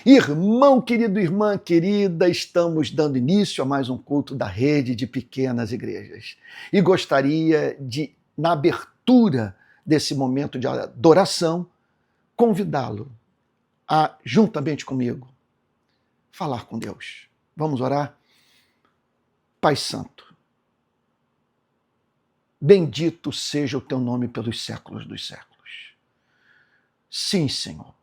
Irmão querido, irmã querida, estamos dando início a mais um culto da rede de pequenas igrejas. E gostaria de, na abertura desse momento de adoração, convidá-lo a, juntamente comigo, falar com Deus. Vamos orar? Pai Santo, bendito seja o teu nome pelos séculos dos séculos. Sim, Senhor.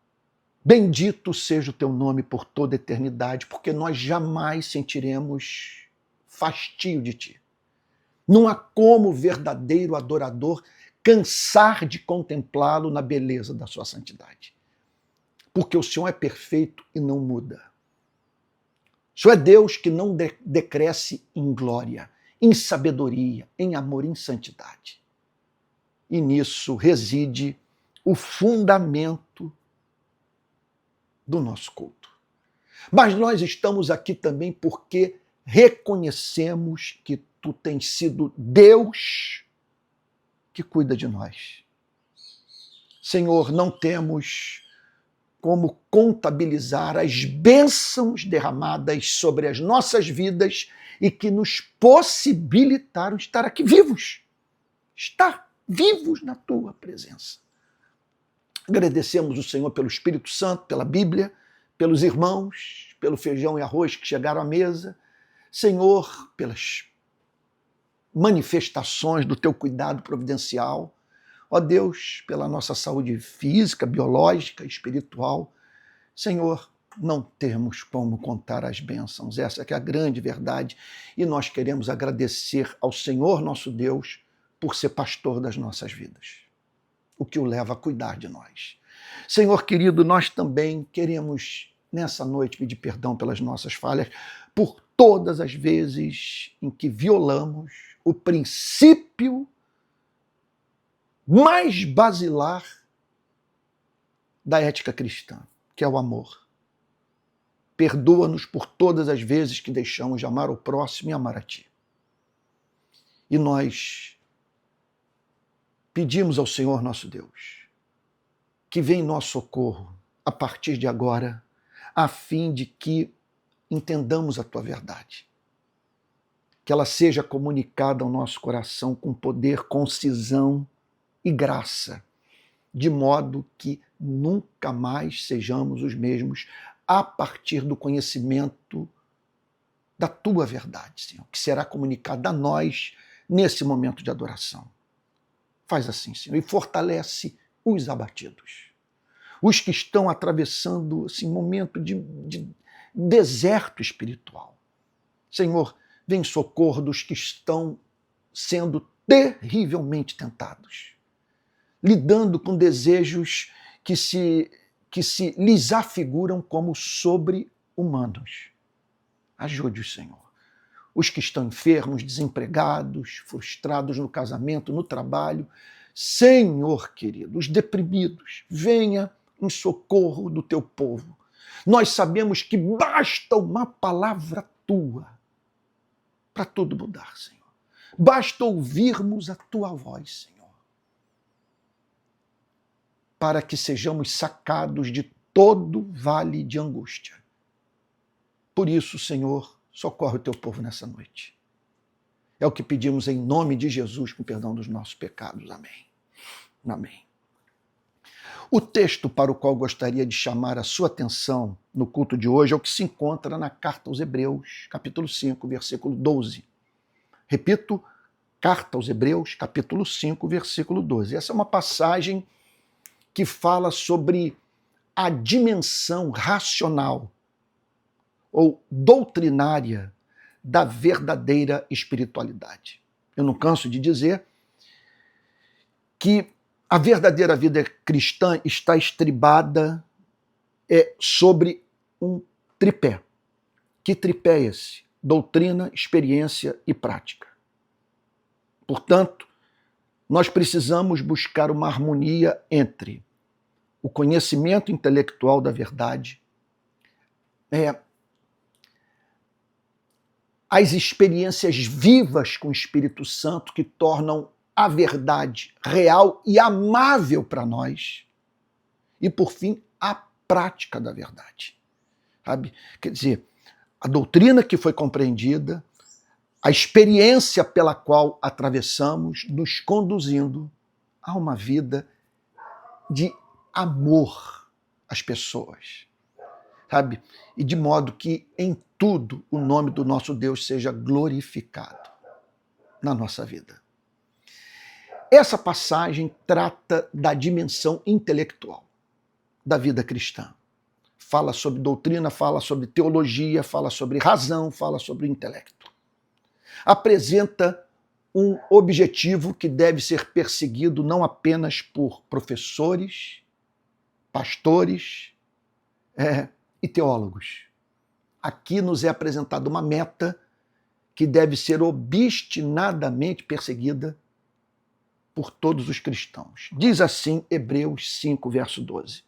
Bendito seja o teu nome por toda a eternidade, porque nós jamais sentiremos fastio de ti. Não há como o verdadeiro adorador cansar de contemplá-lo na beleza da sua santidade. Porque o Senhor é perfeito e não muda. O Senhor é Deus que não decresce em glória, em sabedoria, em amor, em santidade. E nisso reside o fundamento do nosso culto. Mas nós estamos aqui também porque reconhecemos que tu tens sido Deus que cuida de nós. Senhor, não temos como contabilizar as bênçãos derramadas sobre as nossas vidas e que nos possibilitaram estar aqui vivos. Estar vivos na tua presença. Agradecemos o Senhor pelo Espírito Santo, pela Bíblia, pelos irmãos, pelo feijão e arroz que chegaram à mesa. Senhor, pelas manifestações do teu cuidado providencial. Ó Deus, pela nossa saúde física, biológica, espiritual. Senhor, não temos como contar as bênçãos. Essa é a grande verdade. E nós queremos agradecer ao Senhor, nosso Deus, por ser pastor das nossas vidas, o que o leva a cuidar de nós. Senhor querido, nós também queremos, nessa noite, pedir perdão pelas nossas falhas, por todas as vezes em que violamos o princípio mais basilar da ética cristã, que é o amor. Perdoa-nos por todas as vezes que deixamos de amar o próximo e amar a ti. E nós pedimos ao Senhor nosso Deus que venha em nosso socorro a partir de agora, a fim de que entendamos a tua verdade. Que ela seja comunicada ao nosso coração com poder, concisão e graça, de modo que nunca mais sejamos os mesmos a partir do conhecimento da tua verdade, Senhor, que será comunicada a nós nesse momento de adoração. Faz assim, Senhor, e fortalece os abatidos, os que estão atravessando esse momento de deserto espiritual. Senhor, vem em socorro dos que estão sendo terrivelmente tentados, lidando com desejos que se lhes afiguram como sobre-humanos. Ajude-os, Senhor. Os que estão enfermos, desempregados, frustrados no casamento, no trabalho. Senhor querido, os deprimidos, venha em socorro do teu povo. Nós sabemos que basta uma palavra tua para tudo mudar, Senhor. Basta ouvirmos a tua voz, Senhor, para que sejamos sacados de todo vale de angústia. Por isso, Senhor, socorre o teu povo nessa noite. É o que pedimos em nome de Jesus, com perdão dos nossos pecados. Amém. Amém. O texto para o qual gostaria de chamar a sua atenção no culto de hoje é o que se encontra na Carta aos Hebreus, capítulo 5, versículo 12. Repito, Carta aos Hebreus, capítulo 5, versículo 12. Essa é uma passagem que fala sobre a dimensão racional ou doutrinária da verdadeira espiritualidade. Eu não canso de dizer que a verdadeira vida cristã está estribada sobre um tripé. Que tripé é esse? Doutrina, experiência e prática. Portanto, nós precisamos buscar uma harmonia entre o conhecimento intelectual da verdade, as experiências vivas com o Espírito Santo que tornam a verdade real e amável para nós, e, por fim, a prática da verdade. sabe? Quer dizer, a doutrina que foi compreendida, a experiência pela qual atravessamos, nos conduzindo a uma vida de amor às pessoas, sabe? E de modo que em tudo o nome do nosso Deus seja glorificado na nossa vida. Essa passagem trata da dimensão intelectual da vida cristã. Fala sobre doutrina, fala sobre teologia, fala sobre razão, fala sobre o intelecto. Apresenta um objetivo que deve ser perseguido não apenas por professores, pastores e teólogos. Aqui nos é apresentada uma meta que deve ser obstinadamente perseguida por todos os cristãos. Diz assim Hebreus 5, verso 12.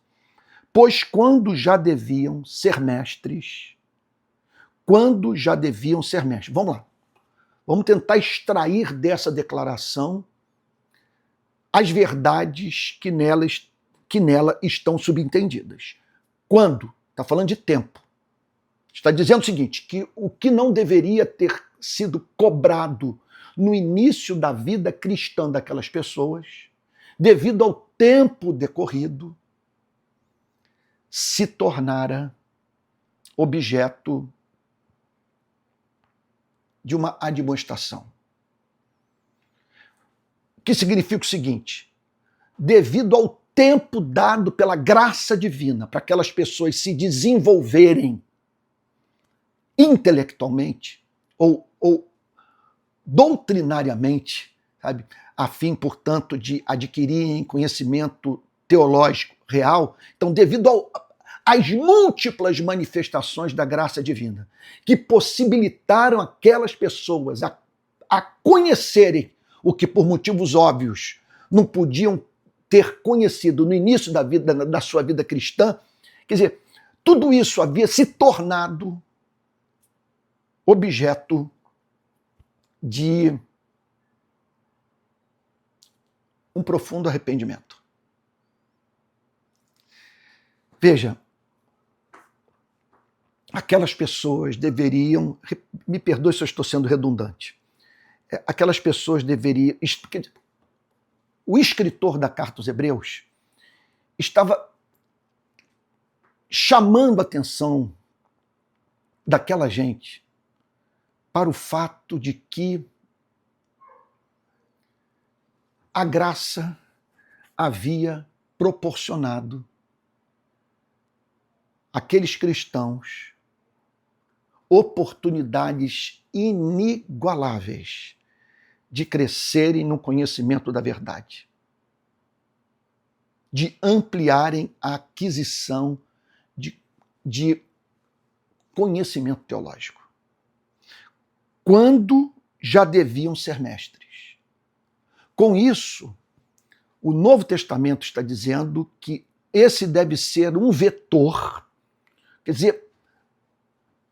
Pois quando já deviam ser mestres, vamos lá, vamos tentar extrair dessa declaração as verdades que nela estão subentendidas. Quando? Está falando de tempo. Está dizendo o seguinte, que o que não deveria ter sido cobrado no início da vida cristã daquelas pessoas, devido ao tempo decorrido, se tornara objeto de uma admoestação. O que significa o seguinte, devido ao tempo dado pela graça divina para aquelas pessoas se desenvolverem intelectualmente ou doutrinariamente, sabe, a fim, portanto, de adquirirem conhecimento teológico real, então, devido às múltiplas manifestações da graça divina, que possibilitaram aquelas pessoas a conhecerem o que, por motivos óbvios, não podiam ter conhecido no início da sua vida cristã, quer dizer, tudo isso havia se tornado objeto de um profundo arrependimento. Veja, aquelas pessoas deveriam, me perdoe se eu estou sendo redundante, aquelas pessoas deveriam, o escritor da carta aos Hebreus estava chamando a atenção daquela gente para o fato de que a graça havia proporcionado àqueles cristãos oportunidades inigualáveis de crescerem no conhecimento da verdade, de ampliarem a aquisição de conhecimento teológico, quando já deviam ser mestres. Com isso, o Novo Testamento está dizendo que esse deve ser um vetor, quer dizer,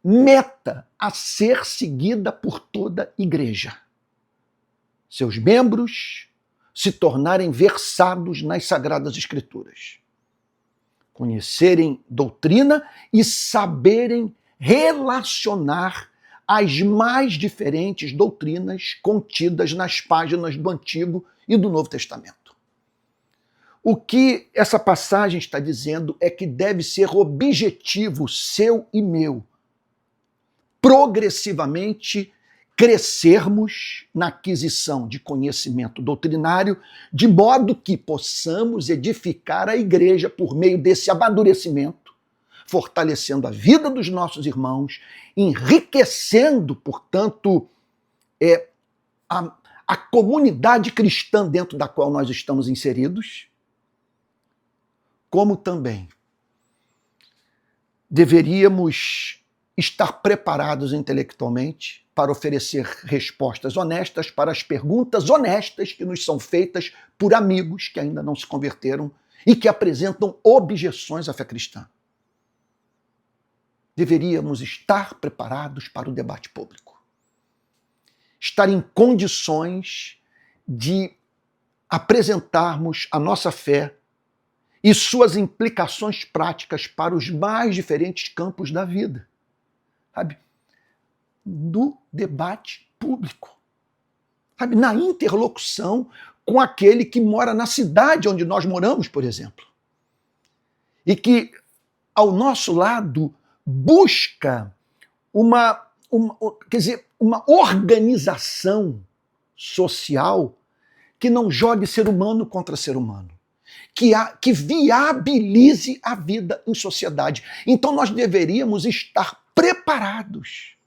meta a ser seguida por toda a igreja. Seus membros se tornarem versados nas Sagradas Escrituras, conhecerem doutrina e saberem relacionar as mais diferentes doutrinas contidas nas páginas do Antigo e do Novo Testamento. O que essa passagem está dizendo é que deve ser objetivo seu e meu, progressivamente crescermos na aquisição de conhecimento doutrinário, de modo que possamos edificar a igreja por meio desse amadurecimento, fortalecendo a vida dos nossos irmãos, enriquecendo, portanto, a comunidade cristã dentro da qual nós estamos inseridos, como também deveríamos estar preparados intelectualmente para oferecer respostas honestas para as perguntas honestas que nos são feitas por amigos que ainda não se converteram e que apresentam objeções à fé cristã. Deveríamos estar preparados para o debate público. Estar em condições de apresentarmos a nossa fé e suas implicações práticas para os mais diferentes campos da vida, sabe? Do debate público, sabe? Na interlocução com aquele que mora na cidade onde nós moramos, por exemplo, e que, ao nosso lado, busca uma organização social que não jogue ser humano contra ser humano, que viabilize a vida em sociedade. Então nós deveríamos estar preparados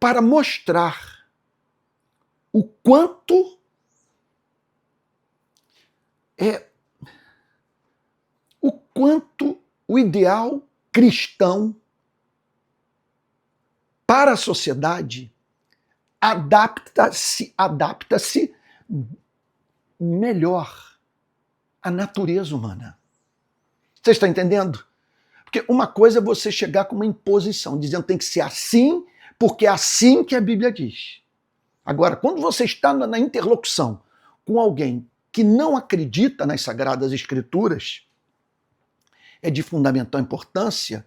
para mostrar o quanto o ideal cristão para a sociedade adapta-se melhor à natureza humana. Você está entendendo? Porque uma coisa é você chegar com uma imposição, dizendo que tem que ser assim, porque é assim que a Bíblia diz. Agora, quando você está na interlocução com alguém que não acredita nas Sagradas Escrituras, é de fundamental importância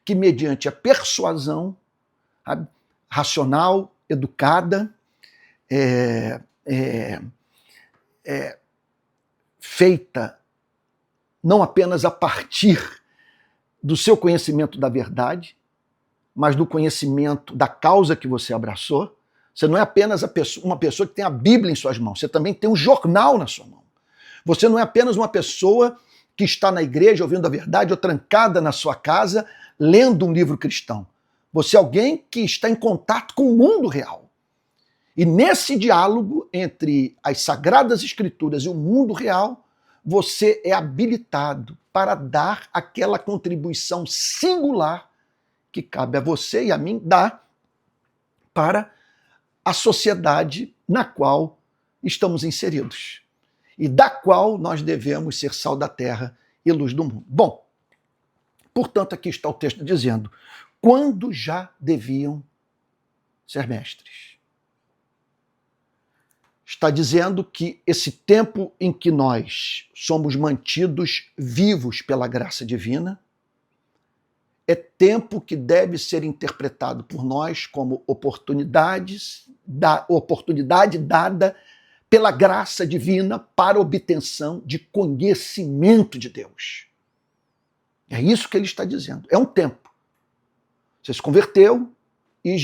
que, mediante a persuasão racional, educada, feita não apenas a partir do seu conhecimento da verdade, mas do conhecimento da causa que você abraçou. Você não é apenas uma pessoa que tem a Bíblia em suas mãos, você também tem um jornal na sua mão. Você não é apenas uma pessoa que está na igreja ouvindo a verdade ou trancada na sua casa lendo um livro cristão. Você é alguém que está em contato com o mundo real. E nesse diálogo entre as Sagradas Escrituras e o mundo real, você é habilitado para dar aquela contribuição singular que cabe a você e a mim dar para a sociedade na qual estamos inseridos e da qual nós devemos ser sal da terra e luz do mundo. Bom, portanto, aqui está o texto dizendo: quando já deviam ser mestres? Está dizendo que esse tempo em que nós somos mantidos vivos pela graça divina é tempo que deve ser interpretado por nós como oportunidade dada pela graça divina para obtenção de conhecimento de Deus. É isso que ele está dizendo. É um tempo. Você se converteu e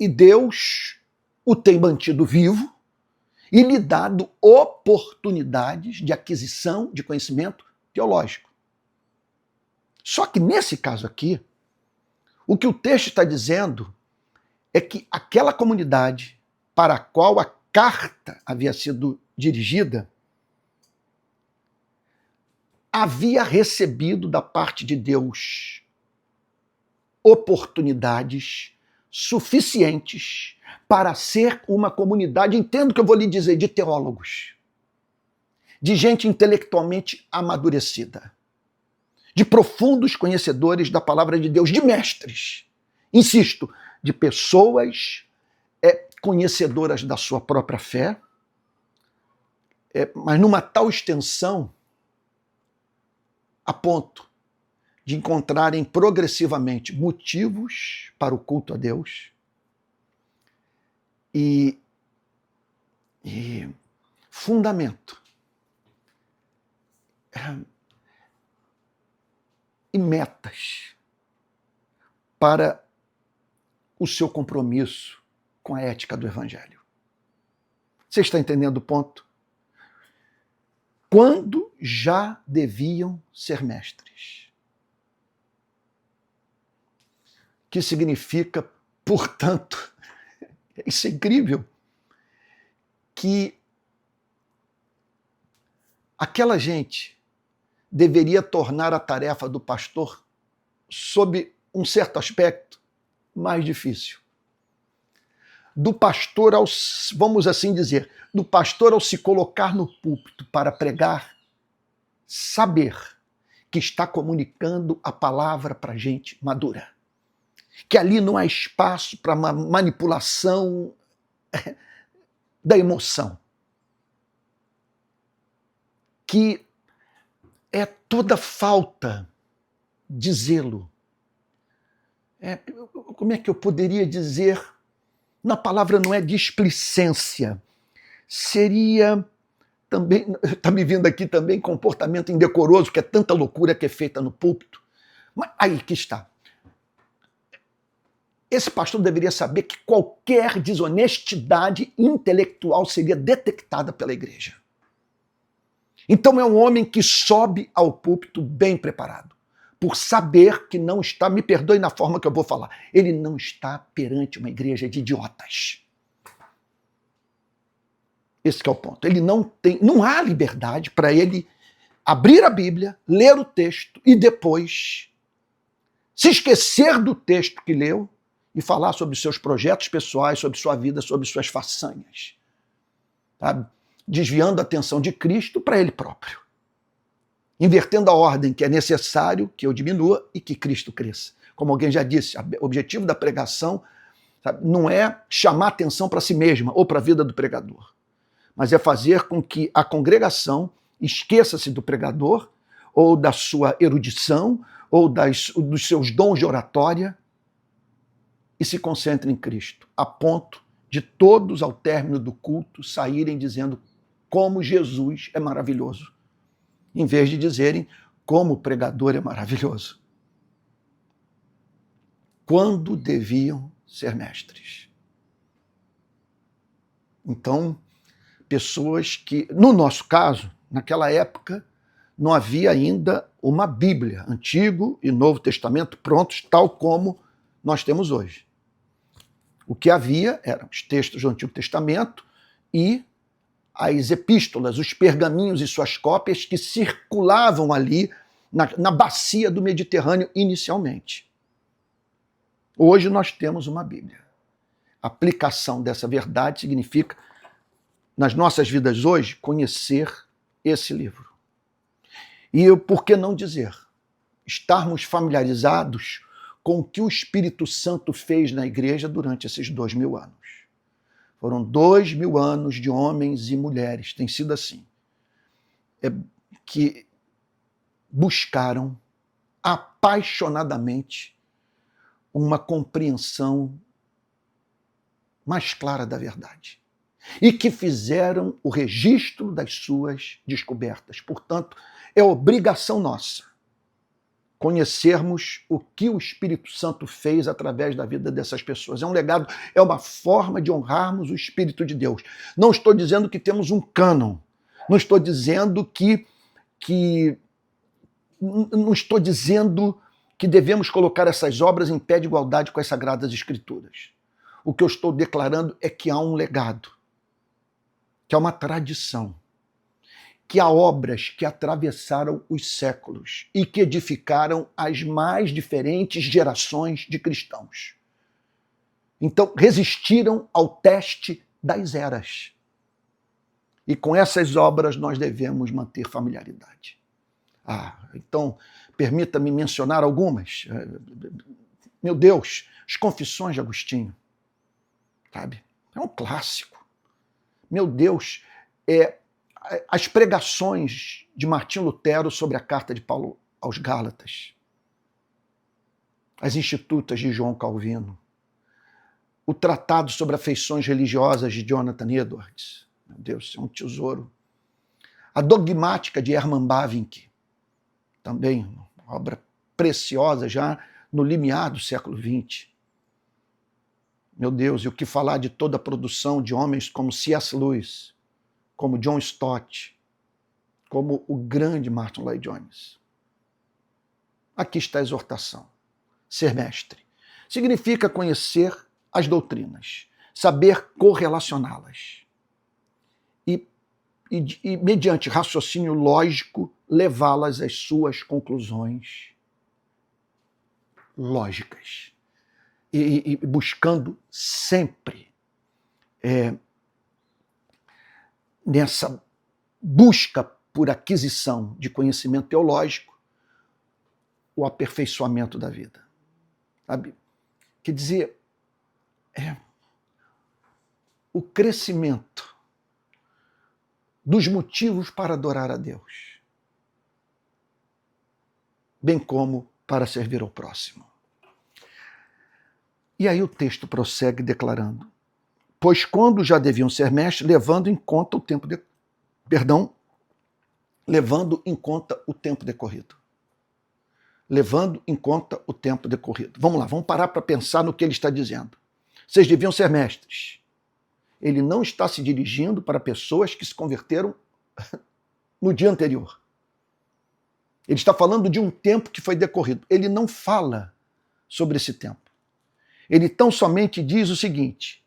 Deus o tem mantido vivo e lhe dado oportunidades de aquisição de conhecimento teológico. Só que nesse caso aqui, o que o texto está dizendo é que aquela comunidade para a qual a carta havia sido dirigida havia recebido da parte de Deus oportunidades suficientes para ser uma comunidade, entendo o que eu vou lhe dizer, de teólogos, de gente intelectualmente amadurecida, de profundos conhecedores da palavra de Deus, de mestres, insisto, de pessoas conhecedoras da sua própria fé, mas numa tal extensão a ponto de encontrarem progressivamente motivos para o culto a Deus e fundamento e metas para o seu compromisso com a ética do Evangelho. Você está entendendo o ponto? Quando já deviam ser mestres? Que significa, portanto, isso é incrível, que aquela gente deveria tornar a tarefa do pastor, sob um certo aspecto, mais difícil. Do pastor ao, vamos assim dizer, do pastor ao se colocar no púlpito para pregar, saber que está comunicando a palavra para gente madura. Que ali não há espaço para uma manipulação da emoção. que é toda falta de zelo. Como é que eu poderia dizer? Na palavra não é displicência, seria também, está me vindo aqui também comportamento indecoroso, que é tanta loucura que é feita no púlpito. Mas aí que está. Esse pastor deveria saber que qualquer desonestidade intelectual seria detectada pela igreja. Então é um homem que sobe ao púlpito bem preparado, por saber que não está, me perdoe na forma que eu vou falar, ele não está perante uma igreja de idiotas. Esse que é o ponto. Ele não há liberdade para ele abrir a Bíblia, ler o texto e depois se esquecer do texto que leu e falar sobre seus projetos pessoais, sobre sua vida, sobre suas façanhas. Sabe? Desviando a atenção de Cristo para ele próprio. Invertendo a ordem que é necessário que eu diminua e que Cristo cresça. Como alguém já disse, o objetivo da pregação, sabe, não é chamar atenção para si mesma ou para a vida do pregador, mas é fazer com que a congregação esqueça-se do pregador ou da sua erudição ou dos seus dons de oratória e se concentre em Cristo, a ponto de todos, ao término do culto, saírem dizendo como Jesus é maravilhoso, em vez de dizerem como o pregador é maravilhoso. Quando deviam ser mestres. Então, pessoas que, no nosso caso, naquela época, não havia ainda uma Bíblia, Antigo e Novo Testamento prontos, tal como nós temos hoje. O que havia eram os textos do Antigo Testamento e as epístolas, os pergaminhos e suas cópias que circulavam ali na bacia do Mediterrâneo inicialmente. Hoje nós temos uma Bíblia. A aplicação dessa verdade significa, nas nossas vidas hoje, conhecer esse livro. E por que não dizer? Estarmos familiarizados com o que o Espírito Santo fez na igreja durante esses 2000 anos. Foram 2000 anos de homens e mulheres, tem sido assim, que buscaram apaixonadamente uma compreensão mais clara da verdade e que fizeram o registro das suas descobertas. Portanto, é obrigação nossa conhecermos o que o Espírito Santo fez através da vida dessas pessoas. É um legado, é uma forma de honrarmos o Espírito de Deus. Não estou dizendo que temos um cânon, não estou dizendo que devemos colocar essas obras em pé de igualdade com as Sagradas Escrituras. O que eu estou declarando é que há um legado, que há uma tradição, que há obras que atravessaram os séculos e que edificaram as mais diferentes gerações de cristãos. Então, resistiram ao teste das eras. E com essas obras nós devemos manter familiaridade. Então, permita-me mencionar algumas. Meu Deus, as Confissões de Agostinho, sabe? É um clássico. Meu Deus, as pregações de Martim Lutero sobre a carta de Paulo aos Gálatas, as Institutas de João Calvino, o Tratado sobre Afeições Religiosas de Jonathan Edwards, meu Deus, isso é um tesouro, a Dogmática de Hermann Bavinck, também uma obra preciosa já no limiar do século XX. Meu Deus, e o que falar de toda a produção de homens como C.S. Lewis, como John Stott, como o grande Martin Lloyd Jones. Aqui está a exortação. Ser mestre significa conhecer as doutrinas, saber correlacioná-las e, mediante raciocínio lógico, levá-las às suas conclusões lógicas. E buscando sempre nessa busca por aquisição de conhecimento teológico, o aperfeiçoamento da vida. Sabe? Quer dizer, o crescimento dos motivos para adorar a Deus, bem como para servir ao próximo. E aí o texto prossegue declarando: pois quando já deviam ser mestres, levando em conta o tempo levando em conta o tempo decorrido. Levando em conta o tempo decorrido. Vamos lá, vamos parar para pensar no que ele está dizendo. Vocês deviam ser mestres. Ele não está se dirigindo para pessoas que se converteram no dia anterior. Ele está falando de um tempo que foi decorrido. Ele não fala sobre esse tempo. Ele tão somente diz o seguinte: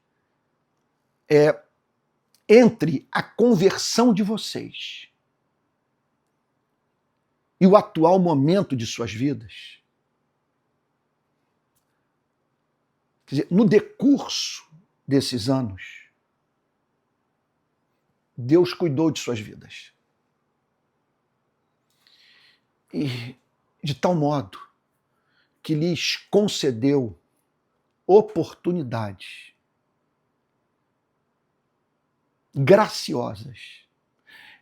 entre a conversão de vocês e o atual momento de suas vidas, quer dizer, no decurso desses anos, Deus cuidou de suas vidas. E de tal modo que lhes concedeu oportunidades graciosas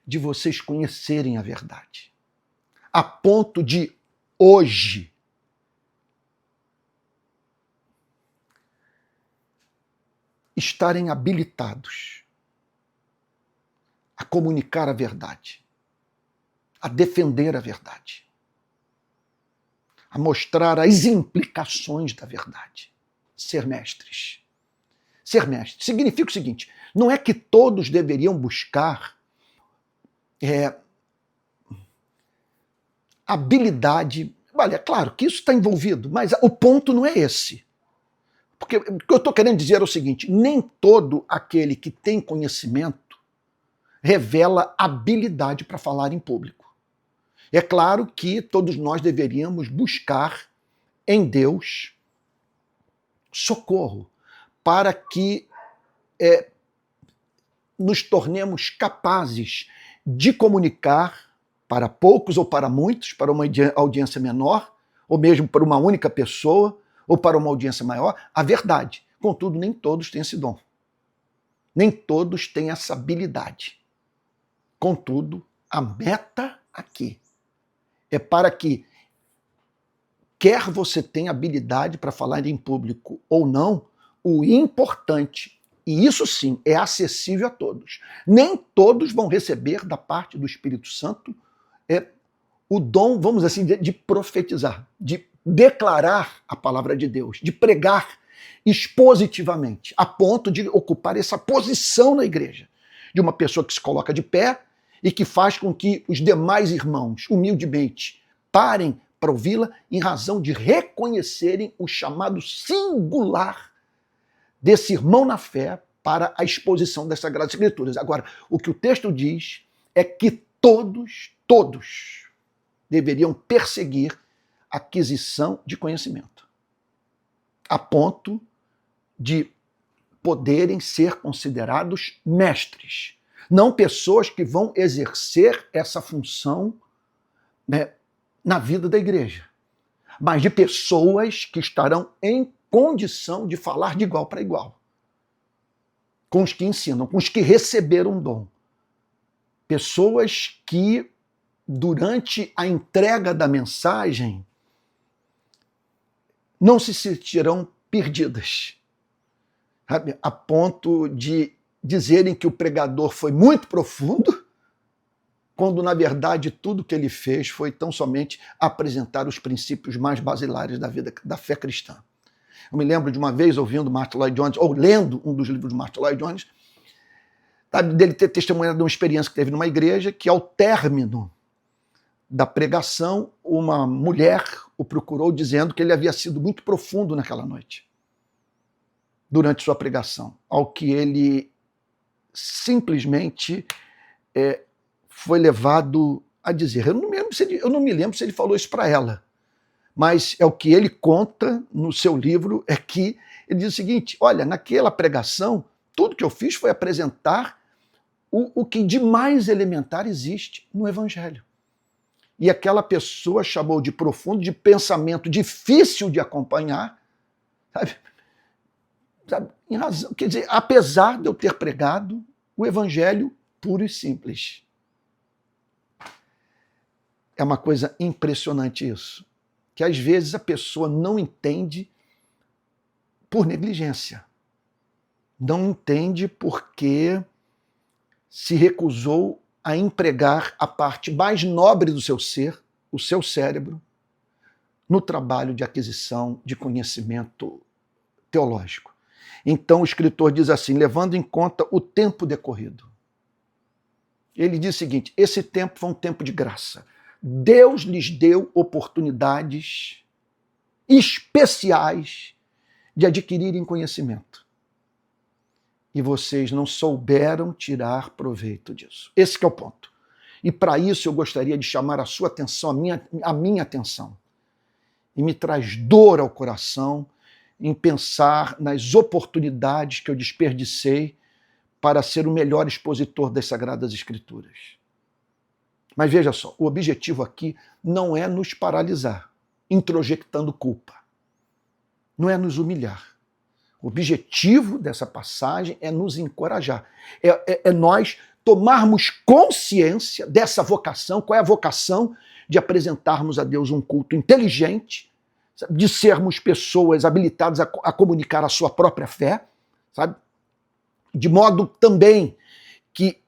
de vocês conhecerem a verdade, a ponto de hoje estarem habilitados a comunicar a verdade, a defender a verdade, a mostrar as implicações da verdade. Ser mestres. Ser mestre significa o seguinte: não é que todos deveriam buscar habilidade. Olha, é claro que isso está envolvido, mas o ponto não é esse. Porque o que eu estou querendo dizer é o seguinte: nem todo aquele que tem conhecimento revela habilidade para falar em público. É claro que todos nós deveríamos buscar em Deus socorro para que nos tornemos capazes de comunicar para poucos ou para muitos, para uma audiência menor, ou mesmo para uma única pessoa, ou para uma audiência maior, a verdade. Contudo, nem todos têm esse dom. Nem todos têm essa habilidade. Contudo, a meta aqui é para que, quer você tenha habilidade para falar em público ou não, o importante, e isso sim é acessível a todos, nem todos vão receber da parte do Espírito Santo o dom, vamos assim, de profetizar, de declarar a palavra de Deus, de pregar expositivamente, a ponto de ocupar essa posição na igreja, de uma pessoa que se coloca de pé e que faz com que os demais irmãos, humildemente, parem para ouvi-la em razão de reconhecerem o chamado singular desse irmão na fé para a exposição das Sagradas Escrituras. Agora, o que o texto diz é que todos deveriam perseguir a aquisição de conhecimento, a ponto de poderem ser considerados mestres. Não pessoas que vão exercer essa função, né, na vida da igreja, mas de pessoas que estarão em condição de falar de igual para igual, com os que ensinam, com os que receberam o dom. Pessoas que, durante a entrega da mensagem, não se sentirão perdidas, sabe? A ponto de dizerem que o pregador foi muito profundo, quando, na verdade, tudo que ele fez foi tão somente apresentar os princípios mais basilares da vida, da fé cristã. Eu me lembro de uma vez ouvindo Martyn Lloyd-Jones, ou lendo um dos livros de Martyn Lloyd-Jones, dele ter testemunhado de uma experiência que teve numa igreja, que ao término da pregação, uma mulher o procurou dizendo que ele havia sido muito profundo naquela noite, durante sua pregação, ao que ele simplesmente foi levado a dizer. Eu não me lembro se ele falou isso para ela, mas é o que ele conta no seu livro, é que ele diz o seguinte: olha, naquela pregação, tudo que eu fiz foi apresentar o que de mais elementar existe no Evangelho. E aquela pessoa chamou de profundo, de pensamento difícil de acompanhar, sabe? Em razão, quer dizer, apesar de eu ter pregado o Evangelho puro e simples. É uma coisa impressionante isso, que às vezes a pessoa não entende por negligência. Não entende porque se recusou a empregar a parte mais nobre do seu ser, o seu cérebro, no trabalho de aquisição de conhecimento teológico. Então o escritor diz assim, levando em conta o tempo decorrido. Ele diz o seguinte, esse tempo foi um tempo de graça. Deus lhes deu oportunidades especiais de adquirirem conhecimento. E vocês não souberam tirar proveito disso. Esse que é o ponto. E para isso eu gostaria de chamar a sua atenção, a minha atenção. E me traz dor ao coração em pensar nas oportunidades que eu desperdicei para ser o melhor expositor das Sagradas Escrituras. Mas veja só, o objetivo aqui não é nos paralisar, introjectando culpa. Não é nos humilhar. O objetivo dessa passagem é nos encorajar. É nós tomarmos consciência dessa vocação. Qual é a vocação? De apresentarmos a Deus um culto inteligente, de sermos pessoas habilitadas a comunicar a sua própria fé, sabe? De modo também que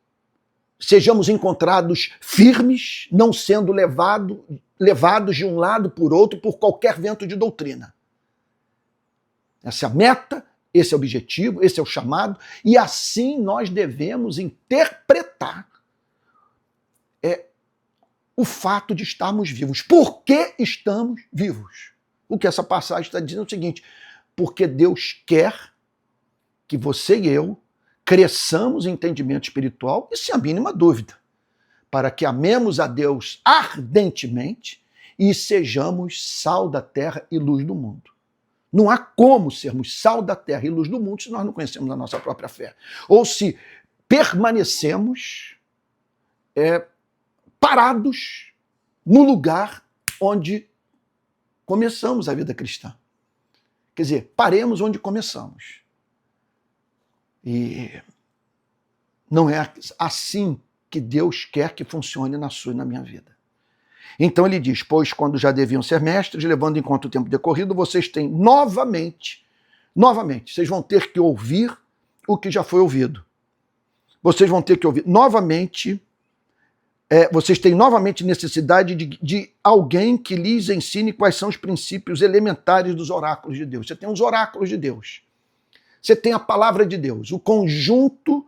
sejamos encontrados firmes, não sendo levados de um lado por outro por qualquer vento de doutrina. Essa é a meta, esse é o objetivo, esse é o chamado, e assim nós devemos interpretar o fato de estarmos vivos. Por que estamos vivos? O que essa passagem está dizendo é o seguinte, porque Deus quer que você e eu cresçamos em entendimento espiritual, e sem a mínima dúvida, para que amemos a Deus ardentemente e sejamos sal da terra e luz do mundo. Não há como sermos sal da terra e luz do mundo se nós não conhecemos a nossa própria fé. Ou se permanecemos parados no lugar onde começamos a vida cristã. Quer dizer, paremos onde começamos. E não é assim que Deus quer que funcione na sua e na minha vida. Então ele diz, pois quando já deviam ser mestres, levando em conta o tempo decorrido, vocês têm novamente, vocês vão ter que ouvir o que já foi ouvido. Vocês vão ter que ouvir novamente, vocês têm novamente necessidade de alguém que lhes ensine quais são os princípios elementares dos oráculos de Deus. Você tem os oráculos de Deus. Você tem a palavra de Deus, o conjunto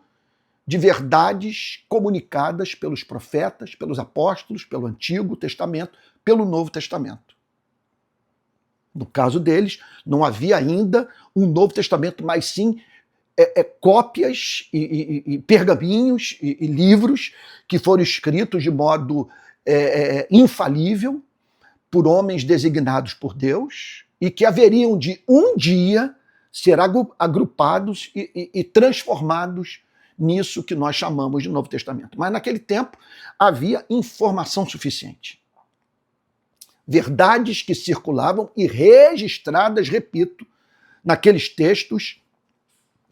de verdades comunicadas pelos profetas, pelos apóstolos, pelo Antigo Testamento, pelo Novo Testamento. No caso deles, não havia ainda um Novo Testamento, mas sim cópias e pergaminhos e livros que foram escritos de modo infalível por homens designados por Deus e que haveriam de um dia ser agrupados e transformados nisso que nós chamamos de Novo Testamento. Mas naquele tempo havia informação suficiente. Verdades que circulavam e registradas, repito, naqueles textos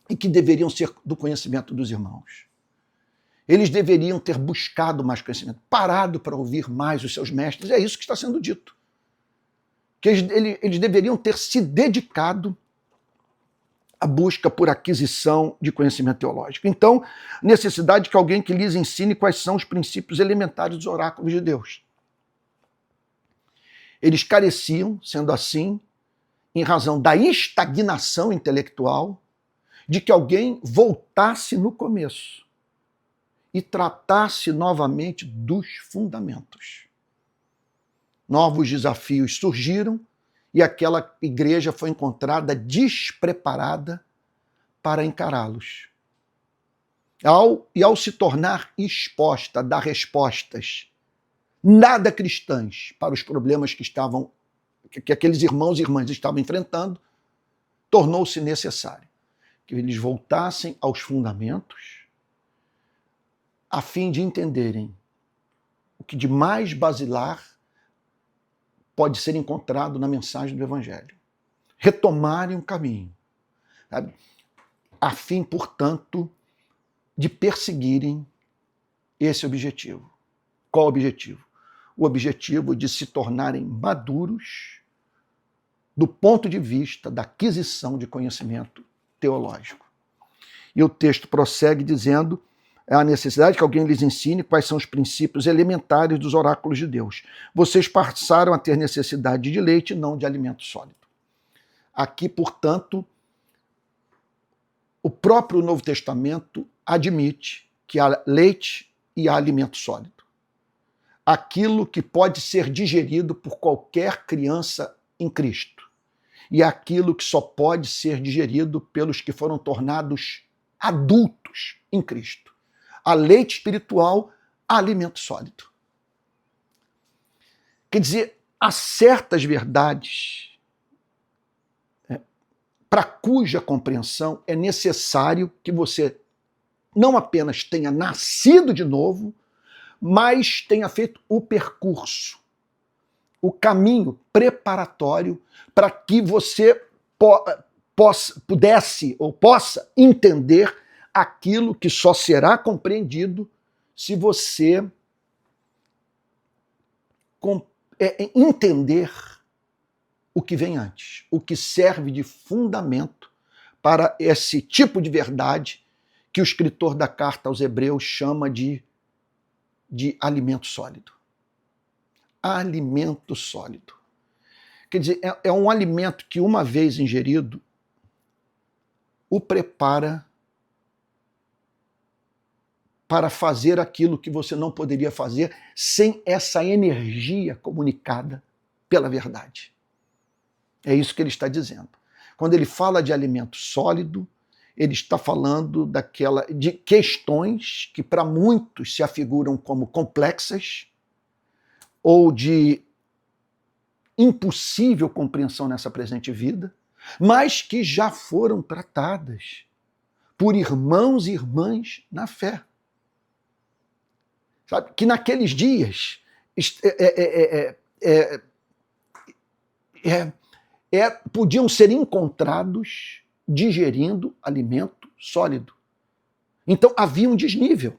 e que deveriam ser do conhecimento dos irmãos. Eles deveriam ter buscado mais conhecimento, parado para ouvir mais os seus mestres. É isso que está sendo dito. Que eles deveriam ter se dedicado a busca por aquisição de conhecimento teológico. Então, necessidade de alguém que lhes ensine quais são os princípios elementares dos oráculos de Deus. Eles careciam, sendo assim, em razão da estagnação intelectual, de que alguém voltasse no começo e tratasse novamente dos fundamentos. Novos desafios surgiram, e aquela igreja foi encontrada despreparada para encará-los. Ao se tornar exposta a dar respostas nada cristãs para os problemas que aqueles irmãos e irmãs estavam enfrentando, tornou-se necessário que eles voltassem aos fundamentos a fim de entenderem o que de mais basilar pode ser encontrado na mensagem do Evangelho. Retomarem o caminho, sabe? A fim, portanto, de perseguirem esse objetivo. Qual o objetivo? O objetivo de se tornarem maduros do ponto de vista da aquisição de conhecimento teológico. E o texto prossegue dizendo a necessidade que alguém lhes ensine quais são os princípios elementares dos oráculos de Deus. Vocês passaram a ter necessidade de leite, não de alimento sólido. Aqui, portanto, o próprio Novo Testamento admite que há leite e há alimento sólido. Aquilo que pode ser digerido por qualquer criança em Cristo. E aquilo que só pode ser digerido pelos que foram tornados adultos em Cristo. Há leite espiritual, há alimento sólido. Quer dizer, há certas verdades para cuja compreensão é necessário que você não apenas tenha nascido de novo, mas tenha feito o percurso, o caminho preparatório para que você possa entender aquilo que só será compreendido se você entender o que vem antes, o que serve de fundamento para esse tipo de verdade que o escritor da carta aos Hebreus chama de alimento sólido. Alimento sólido. Quer dizer, é um alimento que, uma vez ingerido, o prepara para fazer aquilo que você não poderia fazer sem essa energia comunicada pela verdade. É isso que ele está dizendo. Quando ele fala de alimento sólido, ele está falando de questões que para muitos se afiguram como complexas ou de impossível compreensão nessa presente vida, mas que já foram tratadas por irmãos e irmãs na fé. Sabe? Que naqueles dias podiam ser encontrados digerindo alimento sólido. Então havia um desnível.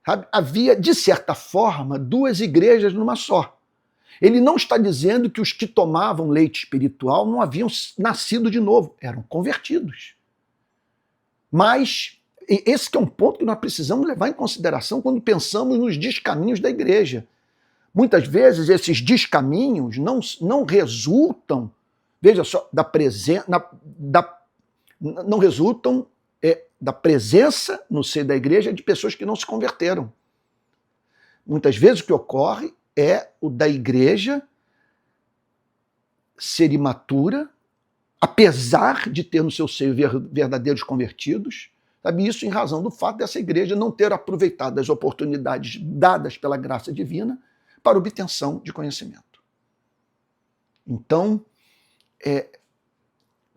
Sabe? Havia, de certa forma, duas igrejas numa só. Ele não está dizendo que os que tomavam leite espiritual não haviam nascido de novo, eram convertidos. Mas esse que é um ponto que nós precisamos levar em consideração quando pensamos nos descaminhos da igreja. Muitas vezes esses descaminhos não resultam, veja só, não resultam da presença no seio da igreja de pessoas que não se converteram. Muitas vezes o que ocorre é o da igreja ser imatura, apesar de ter no seu seio verdadeiros convertidos, sabe? Isso em razão do fato dessa igreja não ter aproveitado as oportunidades dadas pela graça divina para obtenção de conhecimento. Então,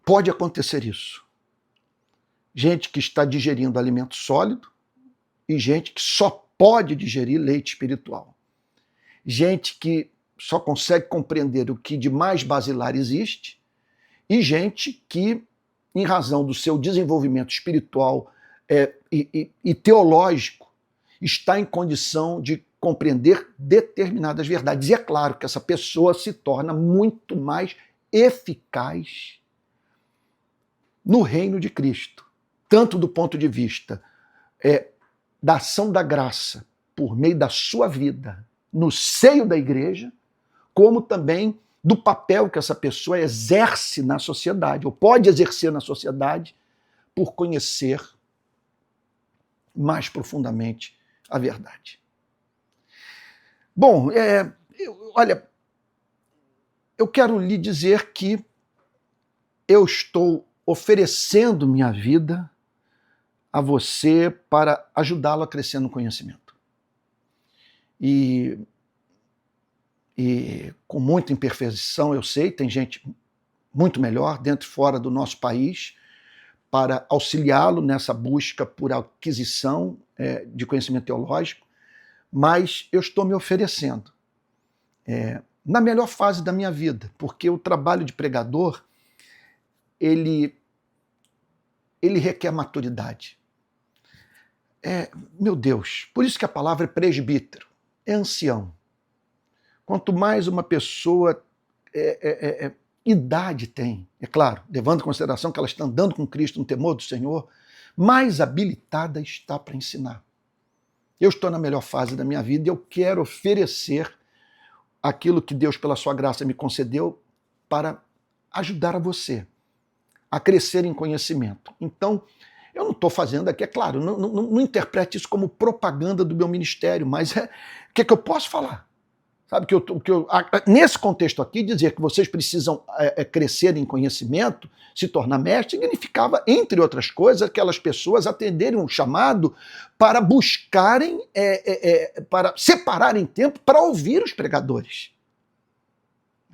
pode acontecer isso. Gente que está digerindo alimento sólido e gente que só pode digerir leite espiritual. Gente que só consegue compreender o que de mais basilar existe e gente que, em razão do seu desenvolvimento espiritual e teológico, está em condição de compreender determinadas verdades. E é claro que essa pessoa se torna muito mais eficaz no reino de Cristo, tanto do ponto de vista da ação da graça por meio da sua vida no seio da igreja, como também do papel que essa pessoa exerce na sociedade, ou pode exercer na sociedade, por conhecer mais profundamente a verdade. Bom, olha, eu quero lhe dizer que eu estou oferecendo minha vida a você para ajudá-lo a crescer no conhecimento. E com muita imperfeição, eu sei, tem gente muito melhor dentro e fora do nosso país para auxiliá-lo nessa busca por aquisição de conhecimento teológico, mas eu estou me oferecendo na melhor fase da minha vida, porque o trabalho de pregador, ele requer maturidade. Meu Deus, por isso que a palavra é presbítero, é ancião. Quanto mais uma pessoa idade tem, é claro, levando em consideração que ela está andando com Cristo no temor do Senhor, mais habilitada está para ensinar. Eu estou na melhor fase da minha vida e eu quero oferecer aquilo que Deus, pela sua graça, me concedeu para ajudar a você a crescer em conhecimento. Então, eu não estou fazendo aqui, é claro, não interprete isso como propaganda do meu ministério, mas o que eu posso falar? Sabe, nesse contexto aqui, dizer que vocês precisam crescer em conhecimento, se tornar mestre, significava, entre outras coisas, aquelas pessoas atenderem um chamado para buscarem, para separarem tempo para ouvir os pregadores.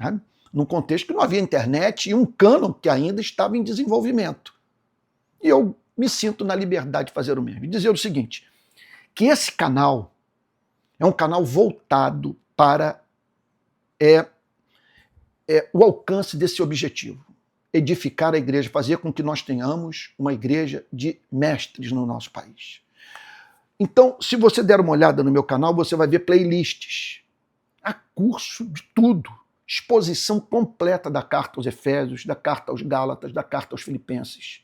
Sabe? Num contexto que não havia internet e um cânon que ainda estava em desenvolvimento. E eu me sinto na liberdade de fazer o mesmo. E dizer o seguinte, que esse canal é um canal voltado para o alcance desse objetivo, edificar a igreja, fazer com que nós tenhamos uma igreja de mestres no nosso país. Então, se você der uma olhada no meu canal, você vai ver playlists. Há curso de tudo. Exposição completa da carta aos Efésios, da carta aos Gálatas, da carta aos Filipenses.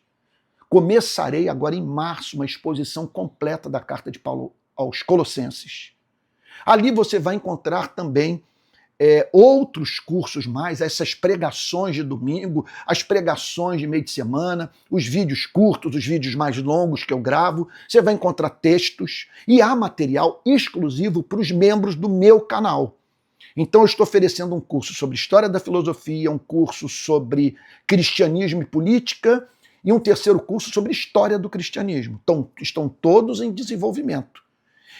Começarei agora em março uma exposição completa da carta de Paulo aos Colossenses. Ali você vai encontrar também outros cursos mais, essas pregações de domingo, as pregações de meio de semana, os vídeos curtos, os vídeos mais longos que eu gravo. Você vai encontrar textos e há material exclusivo para os membros do meu canal. Então eu estou oferecendo um curso sobre história da filosofia, um curso sobre cristianismo e política e um terceiro curso sobre história do cristianismo. Então, estão todos em desenvolvimento.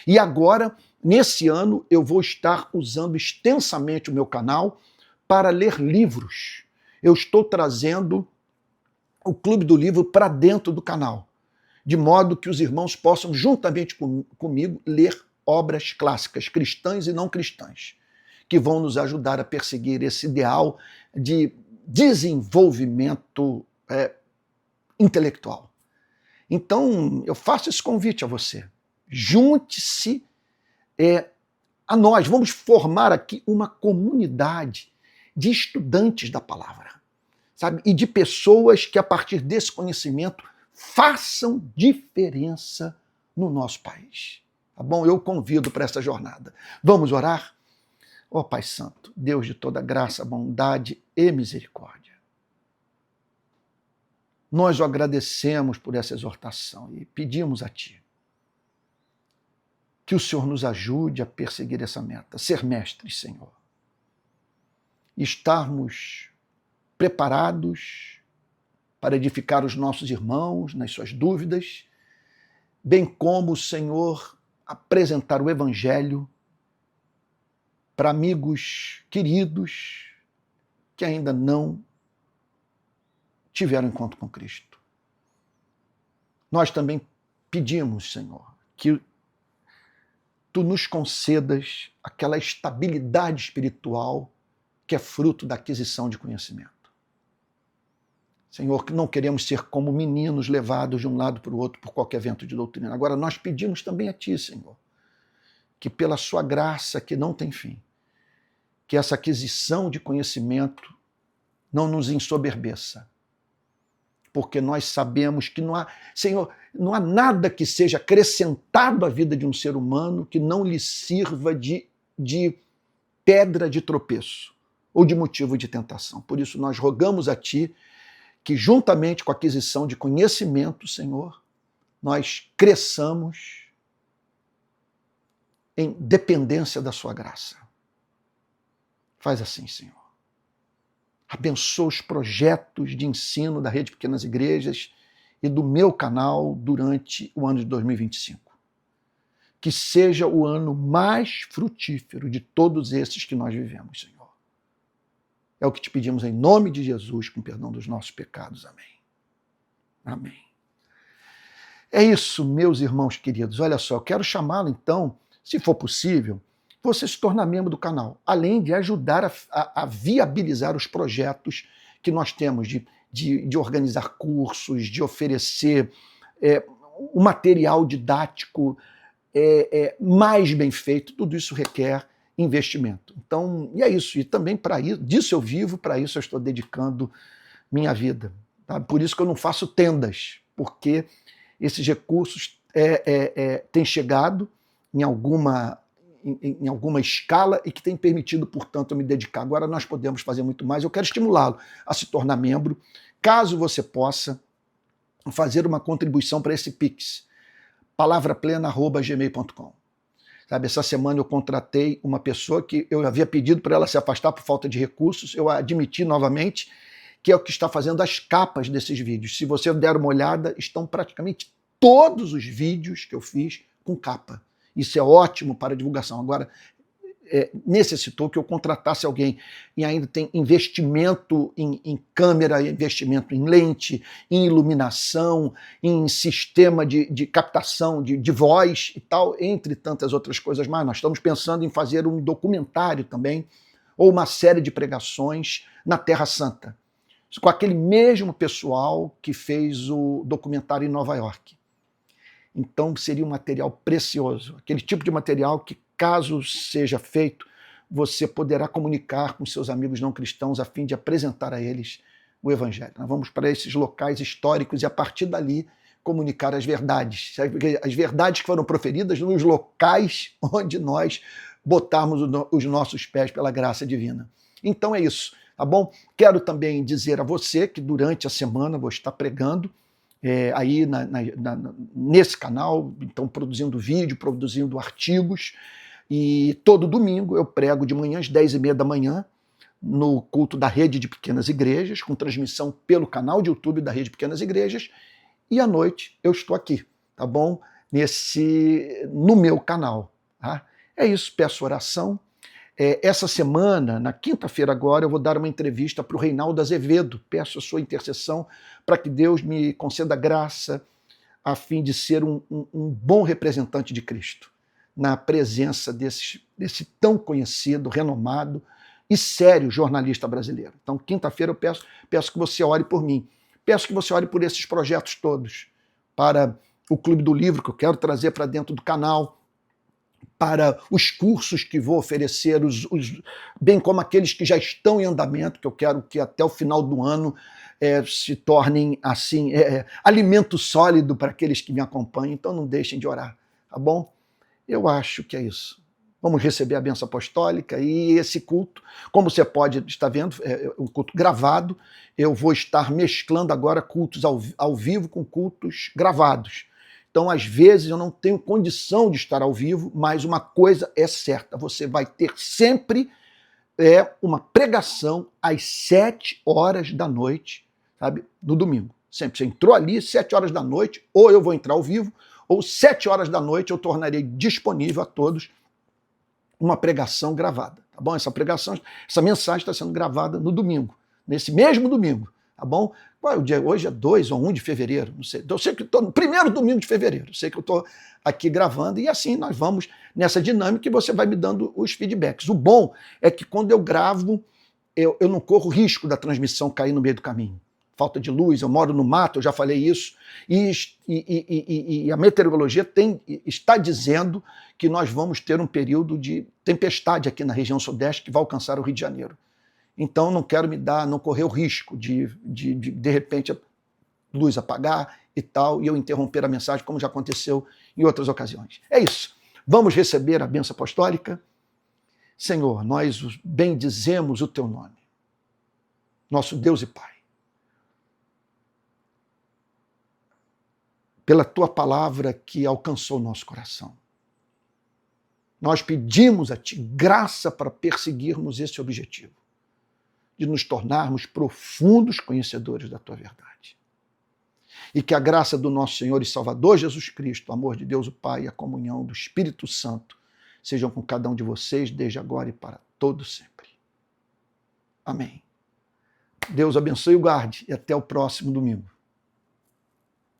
E agora, nesse ano, eu vou estar usando extensamente o meu canal para ler livros. Eu estou trazendo o Clube do Livro para dentro do canal, de modo que os irmãos possam, juntamente comigo, ler obras clássicas, cristãs e não cristãs, que vão nos ajudar a perseguir esse ideal de desenvolvimento intelectual. Então, eu faço esse convite a você. Junte-se a nós. Vamos formar aqui uma comunidade de estudantes da palavra, sabe? E de pessoas que, a partir desse conhecimento, façam diferença no nosso país. Tá bom? Eu convido para essa jornada. Vamos orar? Ó Pai Santo, Deus de toda graça, bondade e misericórdia, nós o agradecemos por essa exortação e pedimos a Ti que o Senhor nos ajude a perseguir essa meta, ser mestres, Senhor. Estarmos preparados para edificar os nossos irmãos nas suas dúvidas, bem como, Senhor, apresentar o Evangelho para amigos queridos que ainda não tiveram encontro com Cristo. Nós também pedimos, Senhor, que Tu nos concedas aquela estabilidade espiritual que é fruto da aquisição de conhecimento. Senhor, que não queremos ser como meninos levados de um lado para o outro por qualquer vento de doutrina. Agora, nós pedimos também a Ti, Senhor, que pela Sua graça que não tem fim, que essa aquisição de conhecimento não nos ensoberbeça, porque nós sabemos que não há, Senhor, não há nada que seja acrescentado à vida de um ser humano que não lhe sirva de pedra de tropeço ou de motivo de tentação. Por isso nós rogamos a Ti que, juntamente com a aquisição de conhecimento, Senhor, nós cresçamos em dependência da Sua graça. Faz assim, Senhor. Abençoa os projetos de ensino da Rede Pequenas Igrejas e do meu canal durante o ano de 2025. Que seja o ano mais frutífero de todos esses que nós vivemos, Senhor. É o que te pedimos em nome de Jesus, com perdão dos nossos pecados. Amém. Amém. É isso, meus irmãos queridos. Olha só, eu quero chamá-lo então, se for possível, você se tornar membro do canal, além de ajudar a viabilizar os projetos que nós temos de organizar cursos, de oferecer o material didático mais bem feito, tudo isso requer investimento. Então, e é isso. E também para isso, disso eu vivo, para isso eu estou dedicando minha vida. Tá? Por isso que eu não faço tendas, porque esses recursos têm chegado em alguma escala e que tem permitido, portanto, eu me dedicar. Agora nós podemos fazer muito mais. Eu quero estimulá-lo a se tornar membro, caso você possa fazer uma contribuição para esse Pix, palavraplena@gmail.com. Sabe, essa semana eu contratei uma pessoa que eu havia pedido para ela se afastar por falta de recursos, eu admiti novamente, que é o que está fazendo as capas desses vídeos. Se você der uma olhada, estão praticamente todos os vídeos que eu fiz com capa. Isso é ótimo para divulgação. Agora, necessitou que eu contratasse alguém, e ainda tem investimento em câmera, investimento em lente, em iluminação, em sistema de captação de voz e tal, entre tantas outras coisas mais. Nós estamos pensando em fazer um documentário também, ou uma série de pregações na Terra Santa, com aquele mesmo pessoal que fez o documentário em Nova York. Então seria um material precioso, aquele tipo de material que, caso seja feito, você poderá comunicar com seus amigos não cristãos a fim de apresentar a eles o Evangelho. Nós vamos para esses locais históricos e, a partir dali, comunicar as verdades. As verdades que foram proferidas nos locais onde nós botarmos os nossos pés pela graça divina. Então é isso, tá bom? Quero também dizer a você que durante a semana vou estar pregando aí nesse canal, então produzindo vídeo, produzindo artigos, e todo domingo eu prego de manhã às 10h30 da manhã no culto da Rede de Pequenas Igrejas, com transmissão pelo canal de YouTube da Rede de Pequenas Igrejas, e à noite eu estou aqui, tá bom? No meu canal. Tá? É isso, peço oração. Essa semana, na quinta-feira agora, eu vou dar uma entrevista para o Reinaldo Azevedo. Peço a sua intercessão para que Deus me conceda graça a fim de ser um bom representante de Cristo na presença desse tão conhecido, renomado e sério jornalista brasileiro. Então, quinta-feira eu peço que você ore por mim. Peço que você ore por esses projetos todos, para o Clube do Livro, que eu quero trazer para dentro do canal, para os cursos que vou oferecer, bem como aqueles que já estão em andamento, que eu quero que até o final do ano se tornem assim alimento sólido para aqueles que me acompanham. Então não deixem de orar, tá bom? Eu acho que é isso. Vamos receber a bênção apostólica e esse culto, como você pode estar vendo, é um culto gravado. Eu vou estar mesclando agora cultos ao vivo com cultos gravados. Então, às vezes, eu não tenho condição de estar ao vivo, mas uma coisa é certa, você vai ter sempre uma pregação às 7h da noite, sabe, no domingo. Sempre você entrou ali, 7h da noite, ou eu vou entrar ao vivo, ou 7h da noite eu tornarei disponível a todos uma pregação gravada, tá bom? Essa mensagem está sendo gravada no domingo, nesse mesmo domingo. Tá bom? Qual é o dia? Hoje é 2 ou 1 de fevereiro, não sei. Eu sei que estou no primeiro domingo de fevereiro, sei que eu estou aqui gravando, e assim nós vamos nessa dinâmica e você vai me dando os feedbacks. O bom é que quando eu gravo, eu não corro risco da transmissão cair no meio do caminho. Falta de luz, eu moro no mato, eu já falei isso, e a meteorologia está dizendo que nós vamos ter um período de tempestade aqui na região sudeste que vai alcançar o Rio de Janeiro. Então não quero não correr o risco de repente a luz apagar e tal, e eu interromper a mensagem, como já aconteceu em outras ocasiões. É isso. Vamos receber a bênção apostólica. Senhor, nós bendizemos o teu nome, nosso Deus e Pai, pela tua palavra que alcançou o nosso coração. Nós pedimos a ti graça para perseguirmos esse objetivo, de nos tornarmos profundos conhecedores da tua verdade. E que a graça do nosso Senhor e Salvador Jesus Cristo, o amor de Deus o Pai e a comunhão do Espírito Santo sejam com cada um de vocês, desde agora e para todo sempre. Amém. Deus abençoe e o guarde, e até o próximo domingo.